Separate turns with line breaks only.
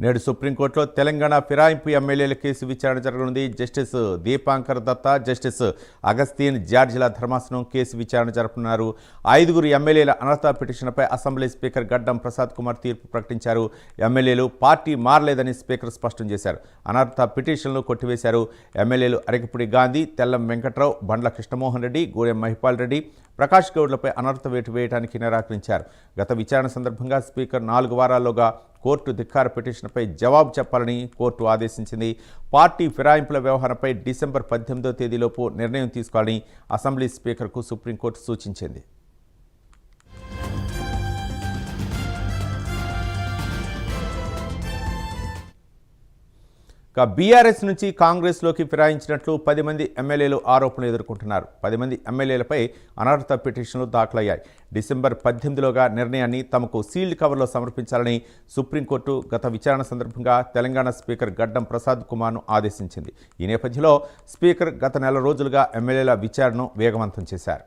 నేడు సుప్రీంకోర్టులో తెలంగాణ ఫిరాయింపు ఎమ్మెల్యేల కేసు విచారణ జరగనుంది. జస్టిస్ దీపాంకర్ దత్తా, జస్టిస్ అగస్తీన్ జార్జిల ధర్మాసనం కేసు విచారణ జరుపుతున్నారు. 5 ఎమ్మెల్యేల అనర్హత పిటిషన్పై అసెంబ్లీ స్పీకర్ గడ్డం ప్రసాద్ కుమార్ తీర్పు ప్రకటించారు. ఎమ్మెల్యేలు పార్టీ మారలేదని స్పీకర్ స్పష్టం చేశారు. అనర్హత పిటిషన్లు కొట్టివేశారు. ఎమ్మెల్యేలు అరకపూడి గాంధీ, తెల్లం వెంకట్రావు, బండ్ల కృష్ణమోహన్ రెడ్డి, గూడెం మహిపాల్ రెడ్డి, ప్రకాష్ గౌడ్లపై అనర్హత వేటు వేయడానికి నిరాకరించారు. గత విచారణ సందర్భంగా స్పీకర్ 4 వారాల్లోగా కోర్టు ధిక్కార పిటిషన్పై జవాబు చెప్పాలని కోర్టు ఆదేశించింది. పార్టీ ఫిరాయింపుల వ్యవహారంపై డిసెంబర్ 18వ తేదీలోపు నిర్ణయం తీసుకోవాలని అసెంబ్లీ స్పీకర్కు సుప్రీంకోర్టు సూచించింది. బీఆర్ఎస్ నుంచి కాంగ్రెస్లోకి ఫిరాయించినట్లు 10 మంది ఎమ్మెల్యేలు ఆరోపణలు ఎదుర్కొంటున్నారు. 10 మంది ఎమ్మెల్యేలపై అనర్హత పిటిషన్లు దాఖలయ్యాయి. డిసెంబర్ 18లోగా నిర్ణయాన్ని తమకు సీల్డ్ కవర్లో సమర్పించాలని సుప్రీంకోర్టు గత విచారణ సందర్భంగా తెలంగాణ స్పీకర్ గడ్డం ప్రసాద్ కుమార్ను ఆదేశించింది. ఈ నేపథ్యంలో స్పీకర్ గత నెల రోజులుగా ఎమ్మెల్యేల విచారణను వేగవంతం చేశారు.